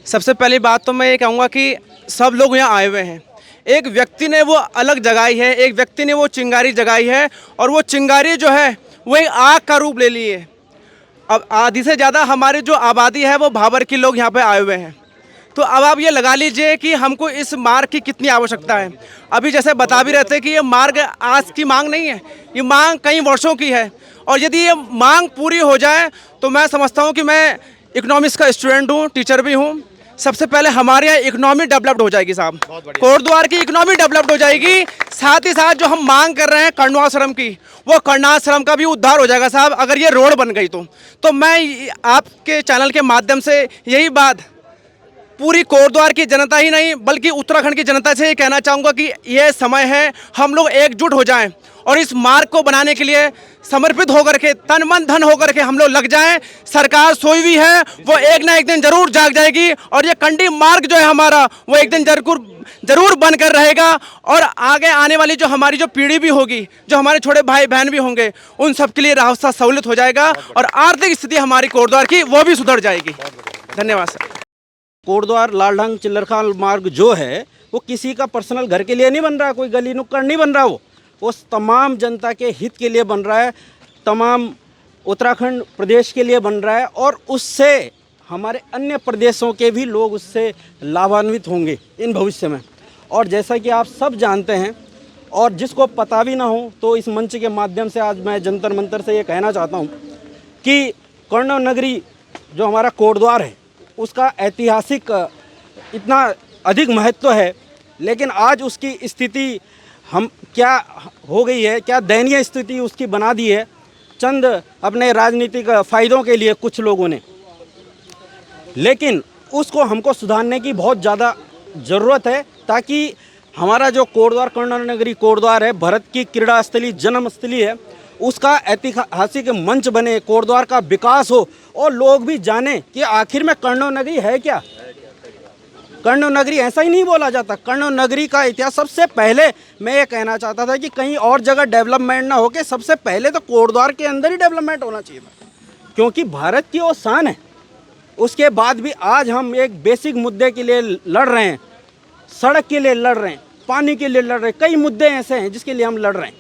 सबसे पहली बात तो मैं ये कहूँगा कि सब लोग यहाँ आए हुए हैं। एक व्यक्ति ने वो अलग जगाई है, एक व्यक्ति ने वो चिंगारी जगाई है और वो चिंगारी जो है वो एक आग का रूप ले ली है। अब आधी से ज़्यादा हमारी जो आबादी है वो भाबर के लोग यहाँ पे आए हुए हैं। तो अब आप ये लगा लीजिए कि हमको इस मार्ग की कितनी आवश्यकता है। अभी जैसे बता भी रहते हैं कि ये मार्ग आज की मांग नहीं है, ये मांग कई वर्षों की है। और यदि ये मांग पूरी हो जाए तो मैं समझता हूँ कि मैं इकोनॉमिक्स का स्टूडेंट हूँ, टीचर भी हूँ। सबसे पहले हमारे यहाँ इकोनॉमी डेवलप्ड हो जाएगी साहब, कोटद्वार की इकोनॉमी डेवलप्ड हो जाएगी। साथ ही साथ जो हम मांग कर रहे हैं कर्णाश्रम की, वो कर्णाश्रम का भी उद्धार हो जाएगा साहब, अगर ये रोड बन गई तो मैं आपके चैनल के माध्यम से यही बात पूरी कोटद्वार की जनता ही नहीं बल्कि उत्तराखंड की जनता से ये कहना चाहूँगा कि ये समय है हम लोग एकजुट हो जाएं और इस मार्ग को बनाने के लिए समर्पित होकर के तन मन धन होकर के हम लोग लग जाएं। सरकार सोई हुई है, वो एक ना एक दिन जरूर जाग जाएगी और ये कंडी मार्ग जो है हमारा वो एक दिन जरूर बनकर रहेगा। और आगे आने वाली जो हमारी जो पीढ़ी भी होगी, जो हमारे छोटे भाई बहन भी होंगे, उन सब के लिए रास्ता सहूलियत हो जाएगा और आर्थिक स्थिति हमारी कोटद्वार की वो भी सुधर जाएगी। धन्यवाद सर। कोटद्वार लालढंग चिल्लरखाल मार्ग जो है वो किसी का पर्सनल घर के लिए नहीं बन रहा, कोई गली नुक्कड़ नहीं बन रहा, वो तमाम जनता के हित के लिए बन रहा है, तमाम उत्तराखंड प्रदेश के लिए बन रहा है और उससे हमारे अन्य प्रदेशों के भी लोग उससे लाभान्वित होंगे इन भविष्य में। और जैसा कि आप सब जानते हैं और जिसको पता भी ना हो तो इस मंच के माध्यम से आज मैं जंतर मंतर से ये कहना चाहता हूँ कि कर्ण नगरी जो हमारा कोटद्वार है उसका ऐतिहासिक इतना अधिक महत्व है, लेकिन आज उसकी स्थिति हम क्या हो गई है, क्या दयनीय स्थिति उसकी बना दी है चंद अपने राजनीतिक फ़ायदों के लिए कुछ लोगों ने। लेकिन उसको हमको सुधारने की बहुत ज़्यादा ज़रूरत है ताकि हमारा जो कोटद्वार कर्ण नगरी कोटद्वार है, भारत की क्रीड़ा स्थली जन्मस्थली है, उसका ऐतिहासिक मंच बने, कोटद्वार का विकास हो और लोग भी जाने कि आखिर में कर्ण नगरी है क्या। कर्ण नगरी ऐसा ही नहीं बोला जाता। कर्ण नगरी का इतिहास सबसे पहले मैं ये कहना चाहता था कि कहीं और जगह डेवलपमेंट ना हो के सबसे पहले तो कोटद्वार के अंदर ही डेवलपमेंट होना चाहिए था, क्योंकि भारत की वो शान है। उसके बाद भी आज हम एक बेसिक मुद्दे के लिए लड़ रहे हैं, सड़क के लिए लड़ रहे हैं, पानी के लिए लड़ रहे हैं, कई मुद्दे ऐसे हैं जिसके लिए हम लड़ रहे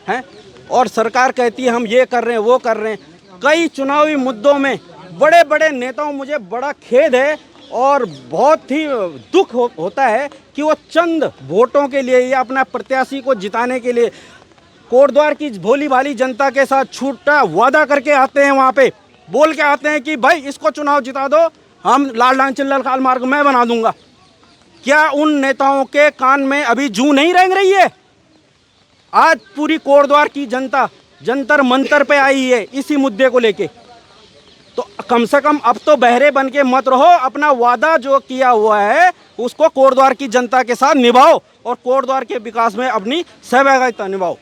हैं और सरकार कहती है हम ये कर रहे हैं वो कर रहे हैं। कई चुनावी मुद्दों में बड़े बड़े नेताओं, मुझे बड़ा खेद है और बहुत ही दुख होता है कि वो चंद वोटों के लिए या अपना प्रत्याशी को जिताने के लिए कोटद्वार की भोली भाली जनता के साथ छूटा वादा करके आते हैं, वहाँ पे बोल के आते हैं कि भाई इसको चुनाव जिता दो, हम लालढंग चिल्लरखाल मार्ग मैं बना दूंगा। क्या उन नेताओं के कान में अभी जूं नहीं रेंग रही है? आज पूरी कोटद्वार की जनता जंतर मंतर पे आई है इसी मुद्दे को लेके। तो कम से कम अब तो बहरे बन के मत रहो, अपना वादा जो किया हुआ है उसको कोटद्वार की जनता के साथ निभाओ और कोटद्वार के विकास में अपनी सहभागिता निभाओ।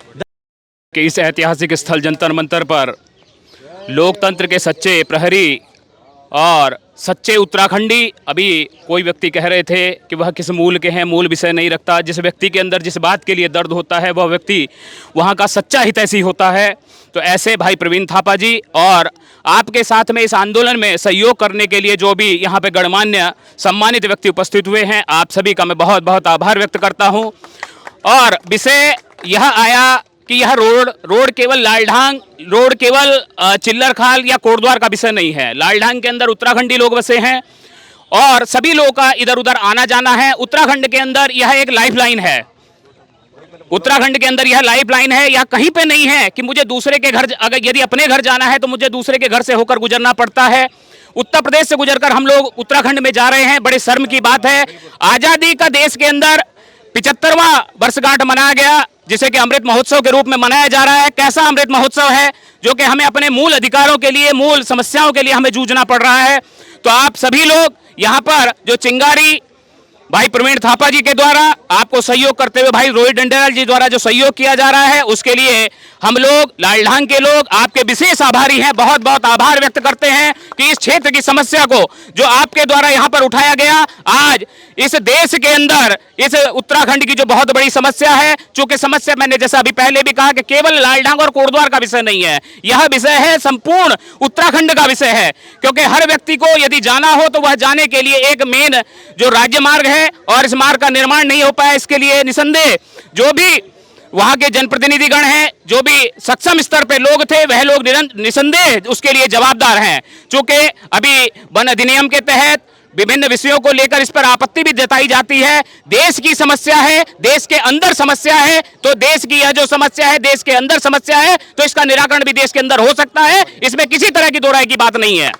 कि इस ऐतिहासिक स्थल जंतर मंतर पर लोकतंत्र के सच्चे प्रहरी और सच्चे उत्तराखंडी, अभी कोई व्यक्ति कह रहे थे कि वह किस मूल के हैं, मूल विषय नहीं रखता। जिस व्यक्ति के अंदर जिस बात के लिए दर्द होता है वह व्यक्ति वहाँ का सच्चा हितैषी होता है। तो ऐसे भाई प्रवीण थापा जी और आपके साथ में इस आंदोलन में सहयोग करने के लिए जो भी यहाँ पे गणमान्य सम्मानित व्यक्ति उपस्थित हुए हैं, आप सभी का मैं बहुत बहुत आभार व्यक्त करता हूँ। और विषय यह आया कि यह रोड केवल लालढंग रोड केवल चिल्लरखाल या कोटद्वार का विषय नहीं है। लालढंग के अंदर उत्तराखंडी लोग बसे हैं और सभी लोगों का इधर उधर आना जाना है। उत्तराखंड के अंदर यह एक लाइफलाइन है, उत्तराखंड के अंदर यह लाइफलाइन है। यह कहीं पे नहीं है कि मुझे दूसरे के घर, अगर यदि अपने घर जाना है तो मुझे दूसरे के घर से होकर गुजरना पड़ता है। उत्तर प्रदेश से गुजरकर हम लोग उत्तराखंड में जा रहे हैं, बड़े शर्म की बात है। आज़ादी का देश के अंदर 75वां वर्षगांठ मनाया गया, जिसे कि अमृत महोत्सव के रूप में मनाया जा रहा है। कैसा अमृत महोत्सव है, जो कि हमें अपने मूल अधिकारों के लिए, मूल समस्याओं के लिए हमें जूझना पड़ रहा है। तो आप सभी लोग यहाँ पर जो चिंगारी भाई प्रवीण थापा जी के द्वारा आपको सहयोग करते हुए भाई रोहित डंडेलाल जी द्वारा जो सहयोग किया जा रहा है, उसके लिए हम लोग लालढांग के लोग आपके विशेष आभारी हैं, बहुत बहुत आभार व्यक्त करते हैं कि इस क्षेत्र की समस्या को जो आपके द्वारा यहाँ पर उठाया गया, आज इस देश के अंदर इस उत्तराखंड की जो बहुत बड़ी समस्या है, चूंकि समस्या मैंने जैसा अभी पहले भी कहा कि केवल लालढांग और कोटद्वार का विषय नहीं है, यह विषय है संपूर्ण उत्तराखंड का विषय है। क्योंकि हर व्यक्ति को यदि जाना हो तो वह जाने के लिए एक मेन जो राज्य मार्ग है और इस मार्ग का निर्माण नहीं हो पाया, इसके लिए निसंदेह जो भी वहां के जनप्रतिनिधिगण हैं, जो भी सक्षम स्तर पे लोग थे, वह लोग निसंदेह उसके लिए जवाबदार हैं। चूंकि अभी वन अधिनियम के तहत विभिन्न विषयों को लेकर इस पर आपत्ति भी जताई जाती है। देश की समस्या है, देश के अंदर समस्या है, तो देश की यह जो समस्या है, देश के अंदर समस्या है, तो इसका निराकरण भी देश के अंदर हो सकता है, इसमें किसी तरह की दो राय की बात नहीं है।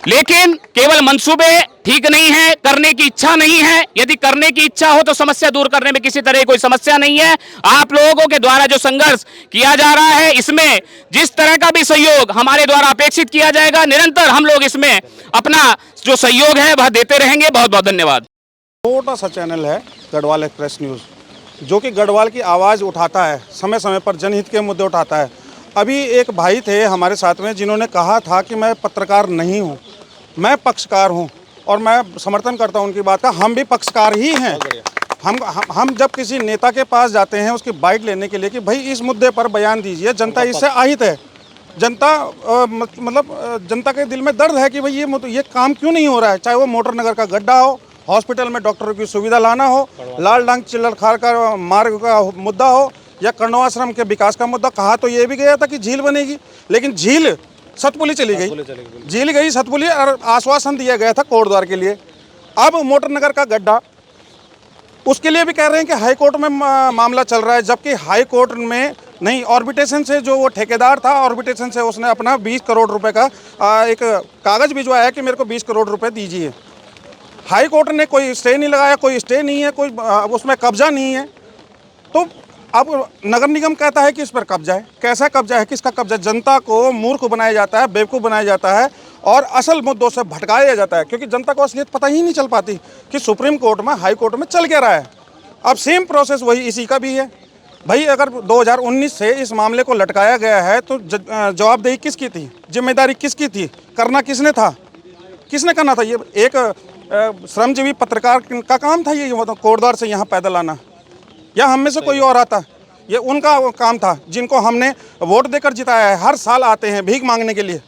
लेकिन केवल मंसूबे ठीक नहीं है, करने की इच्छा नहीं है। यदि करने की इच्छा हो तो समस्या दूर करने में किसी तरह की कोई समस्या नहीं है। आप लोगों के द्वारा जो संघर्ष किया जा रहा है, इसमें जिस तरह का भी सहयोग हमारे द्वारा अपेक्षित किया जाएगा, निरंतर हम लोग इसमें अपना जो सहयोग है वह देते रहेंगे। बहुत बहुत धन्यवाद। छोटा सा चैनल है गढ़वाल एक्सप्रेस न्यूज़, जो कि गढ़वाल की आवाज़ उठाता है, समय समय पर जनहित के मुद्दे उठाता है। अभी एक भाई थे हमारे साथ में जिन्होंने कहा था कि मैं पत्रकार नहीं हूँ, मैं पक्षकार हूँ, और मैं समर्थन करता हूँ उनकी बात का। हम भी पक्षकार ही हैं। हम जब किसी नेता के पास जाते हैं उसकी बाइट लेने के लिए कि भाई इस मुद्दे पर बयान दीजिए, जनता इससे आहित है, जनता मतलब जनता के दिल में दर्द है कि भाई ये काम क्यों नहीं हो रहा है। चाहे वो मोटर नगर का गड्ढा हो, हॉस्पिटल में डॉक्टरों की सुविधा लाना हो, लालढांग चिल्लरखाल का मार्ग का मुद्दा हो, या कर्णवाश्रम के विकास का मुद्दा। कहा तो ये भी गया था कि झील बनेगी, लेकिन झील सतपुली चली गई, झील गई सतपुली, और आश्वासन दिया गया था कोटद्वार के लिए। अब मोटर नगर का गड्ढा, उसके लिए भी कह रहे हैं कि हाई कोर्ट में मामला चल रहा है, जबकि हाई कोर्ट में नहीं, ऑर्बिटेशन से जो वो ठेकेदार था, ऑर्बिटेशन से उसने अपना 20 करोड़ रुपए का एक कागज़ भिजवाया कि मेरे को 20 करोड़ रुपए दीजिए। हाई कोर्ट ने कोई स्टे नहीं लगाया, कोई स्टे नहीं है, कोई उसमें कब्जा नहीं है। तो अब नगर निगम कहता है कि इस पर कब्जा है। कैसा कब्जा है, किसका कब्जा? जनता को मूर्ख बनाया जाता है, बेवकूफ़ बनाया जाता है, और असल मुद्दों से भटकाया जाता है, क्योंकि जनता को असलियत पता ही नहीं चल पाती कि सुप्रीम कोर्ट में, हाई कोर्ट में चल क्या रहा है। अब सेम प्रोसेस वही इसी का भी है। भाई अगर 2019 से इस मामले को लटकाया गया है तो जवाबदेही किसकी थी, जिम्मेदारी किसकी थी, करना किसने था, किसने करना था? ये एक श्रमजीवी पत्रकार का काम था ये कोटद्वार से यहाँ पैदल आना, या हम में से कोई और आता? ये उनका काम था, जिनको हमने वोट देकर जिताया है। हर साल आते हैं भीख मांगने के लिए,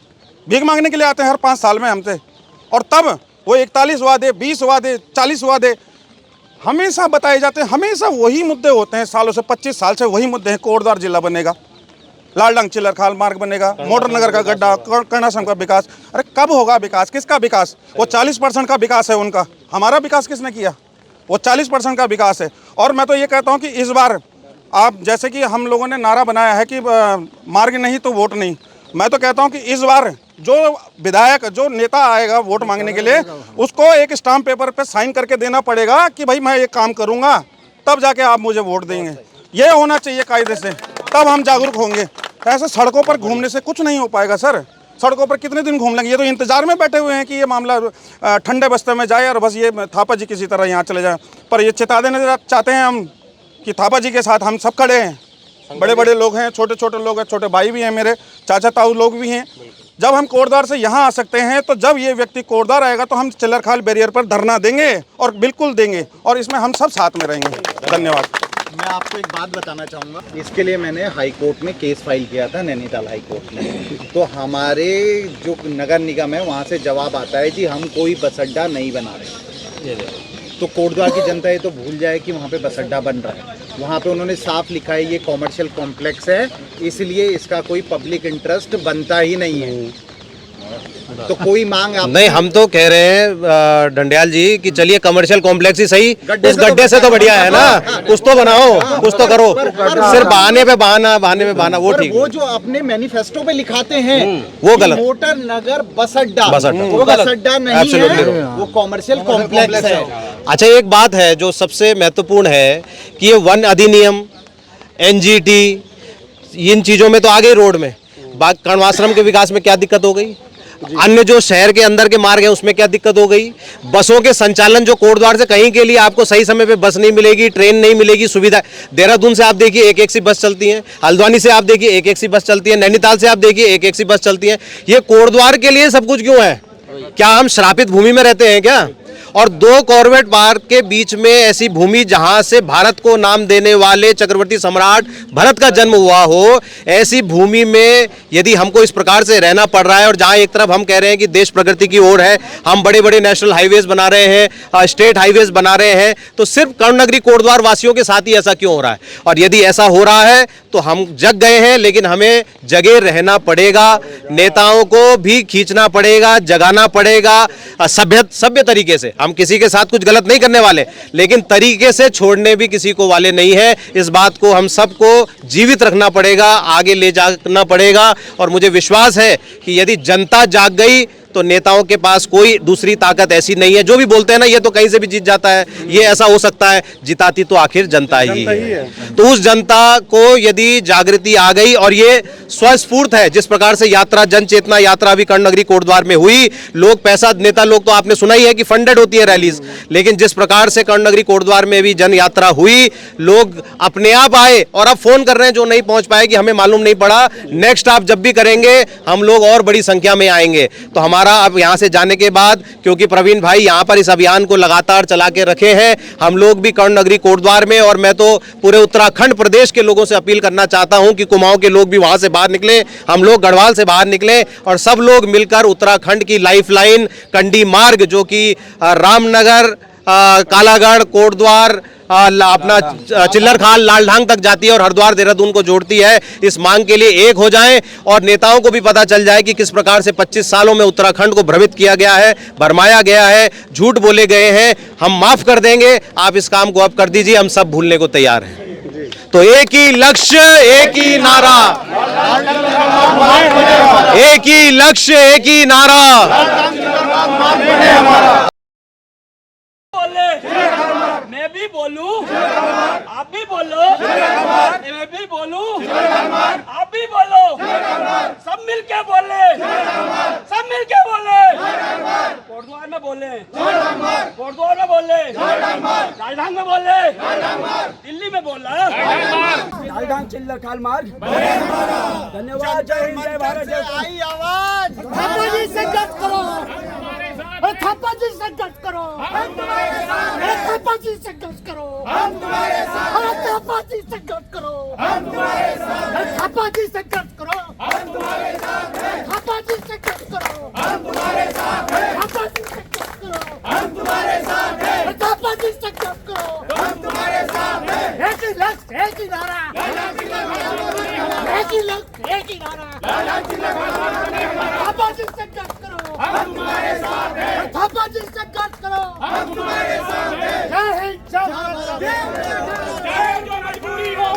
भीख मांगने के लिए आते हैं हर 5 साल में हमसे, और तब वो 41 वादे, 20 वादे, 40 वादे हमेशा बताए जाते हैं। हमेशा वही मुद्दे होते हैं, सालों से, 25 साल से वही मुद्दे हैं। कोटद्वार जिला बनेगा, लालढांग चिल्लरखाल मार्ग बनेगा, मोटर नगर का गड्ढा, कर्णाश्रम का विकास। अरे कब होगा विकास? किसका विकास? वो 40% का विकास है उनका, हमारा विकास किसने किया? वो 40% का विकास है। और मैं तो ये कहता हूँ कि इस बार आप, जैसे कि हम लोगों ने नारा बनाया है कि मार्ग नहीं तो वोट नहीं, मैं तो कहता हूँ कि इस बार जो विधायक, जो नेता आएगा वोट मांगने के लिए, उसको एक स्टाम्प पेपर पे साइन करके देना पड़ेगा कि भाई मैं ये काम करूँगा, तब जाके आप मुझे वोट देंगे। ये होना चाहिए कायदे से, तब हम जागरूक होंगे। ऐसे सड़कों पर घूमने से कुछ नहीं हो पाएगा सर। सड़कों पर कितने दिन घूम लेंगे? ये तो इंतजार में बैठे हुए हैं कि ये मामला ठंडे बस्ते में जाए और बस ये थापा जी किसी तरह यहाँ चले जाए। पर ये चेता देना चाहते हैं हम कि थापा जी के साथ हम सब खड़े हैं। बड़े बड़े लोग हैं, छोटे छोटे लोग हैं, छोटे भाई भी हैं, मेरे चाचा ताऊ लोग भी हैं। जब हम कोटद्वार से यहाँ आ सकते हैं, तो जब ये व्यक्ति कोटद्वार आएगा तो हम चिल्लरखाल बैरियर पर धरना देंगे, और बिल्कुल देंगे, और इसमें हम सब साथ में रहेंगे। धन्यवाद। मैं आपको एक बात बताना चाहूँगा, इसके लिए मैंने हाई कोर्ट में केस फाइल किया था, नैनीताल हाई कोर्ट में। तो हमारे जो नगर निगम है वहाँ से जवाब आता है जी हम कोई बस अड्डा नहीं बना रहे। तो कोटद्वार की जनता ये तो भूल जाए कि वहाँ पे बस अड्डा बन रहा है। वहाँ पे उन्होंने साफ लिखा है ये कॉमर्शियल कॉम्प्लेक्स है, इसलिए इसका कोई पब्लिक इंटरेस्ट बनता ही नहीं है। तो कोई मांग आप नहीं, हम तो कह रहे हैं डंडियाल जी कि चलिए कमर्शियल कॉम्प्लेक्स ही सही, उस गड्ढे से तो बढ़िया है ना, कुछ तो बनाओ, कुछ तो करो। सिर्फ बहाने पे बहाना, बहाने पे बहाना, वो ठीक। वो जो अपने मैनिफेस्टो पे लिखाते हैं वो गलत। मोटर नगर बस अड्डा, वो बस अड्डा नहीं है, वो कॉमर्शियल कॉम्प्लेक्स है। अच्छा, एक बात है जो सबसे महत्वपूर्ण है कि ये वन अधिनियम, NGT, इन चीज़ों में तो आ गई रोड में, कर्णवाश्रम के विकास में क्या दिक्कत हो गई? अन्य जो शहर के अंदर के मार्ग हैं उसमें क्या दिक्कत हो गई? बसों के संचालन जो कोटद्वार से कहीं के लिए आपको सही समय पे बस नहीं मिलेगी, ट्रेन नहीं मिलेगी, सुविधा। देहरादून से आप देखिए एक सी बस चलती है, हल्द्वानी से आप देखिए एक सी बस चलती है, नैनीताल से आप देखिए एक सी बस चलती है। ये कोटद्वार के लिए सब कुछ क्यों है? क्या हम श्रापित भूमि में रहते हैं क्या? और 2 कॉर्बेट पार्क के बीच में ऐसी भूमि जहां से भारत को नाम देने वाले चक्रवर्ती सम्राट भरत का जन्म हुआ हो, ऐसी भूमि में यदि हमको इस प्रकार से रहना पड़ रहा है, और जहां एक तरफ हम कह रहे हैं कि देश प्रगति की ओर है, हम बड़े बड़े नेशनल हाईवेज बना रहे हैं, स्टेट हाईवेज बना रहे हैं, तो सिर्फ कर्णनगरी कोटद्वार वासियों के साथ ही ऐसा क्यों हो रहा है? और यदि ऐसा हो रहा है तो हम जग गए हैं, लेकिन हमें जगे रहना पड़ेगा, नेताओं को भी खींचना पड़ेगा, जगाना पड़ेगा सभ्य तरीके से। हम किसी के साथ कुछ गलत नहीं करने वाले, लेकिन तरीके से छोड़ने भी किसी को वाले नहीं है। इस बात को हम सबको जीवित रखना पड़ेगा, आगे ले जाना पड़ेगा। और मुझे विश्वास है कि यदि जनता जाग गई तो नेताओं के पास कोई दूसरी ताकत ऐसी नहीं है। जो भी बोलते हैं ना, ये तो कहीं से भी जीत जाता है, ये ऐसा हो सकता है, जिताती तो आखिर जनता ही है। तो उस जनता को यदि जागृति आ गई, और ये स्वस्फूर्त है, जिस प्रकार से यात्रा, जन चेतना यात्रा अभी कर्णनगरी कोटद्वार में हुई, लोग पैसा, नेता लोग तो आपने सुना ही है कि फंडेड होती है रैलीज, लेकिन जिस प्रकार से कर्णनगरी कोटद्वार में भी जन यात्रा हुई, लोग अपने आप आए और अब फोन कर रहे हैं जो नहीं पहुंच पाए कि हमें मालूम नहीं पड़ा, नेक्स्ट आप जब भी करेंगे हम लोग और बड़ी संख्या में आएंगे। तो हमारा अब यहां से जाने के बाद, क्योंकि प्रवीण भाई यहां पर इस अभियान को लगातार चला के रखे हैं, हम लोग भी कर्णनगरी कोटद्वार में, और मैं तो पूरे उत्तराखंड प्रदेश के लोगों से अपील करना चाहता हूं कि कुमाऊं के लोग भी वहां से बाहर निकले, हम लोग गढ़वाल से बाहर निकले, और सब लोग मिलकर उत्तराखंड की लाइफलाइन कंडी मार्ग, जो कि रामनगर, कालागढ़, कोटद्वार, अपना चिल्लरखाल, लालढांग तक जाती है और हरिद्वार, देहरादून को जोड़ती है, इस मांग के लिए एक हो जाएं, और नेताओं को भी पता चल जाए कि किस प्रकार से 25 सालों में उत्तराखंड को भ्रमित किया गया है, भरमाया गया है, झूठ बोले गए हैं। हम माफ कर देंगे, आप इस काम को अब कर दीजिए, हम सब भूलने को तैयार हैं। तो एक ही लक्ष्य, एक ही नारा, एक ही लक्ष्य, एक ही नारा। मैं भी बोलूं, आप भी बोलो, मैं भी बोलूं, आप भी बोलो, सब मिलके बोले, सब मिलके बोले, कोटद्वार में बोले, कोटद्वार में बोले, लालढांग में बोले, दिल्ली में बोला, लालढांग चिल्लरखाल मार्ग, धन्यवाद। जय हिंद, जय भारत, जय आई आवाज, थापा जी से गट करो, थापा जी से गट करो, थापा जी से गट करो, थापा जी से गट करो, थापा जी से गट करो, थापा जी से गट करो, थापा जी से गट करो, थापा जी से गट करो, एक ही लक्ष्य, एक ही नारा, एक ही लक्ष्य, एक ही नारा, थापा जी से गट करो, थापा जी से गट करो, जय हिंद, जय भारत, जय जो मजबूरी हो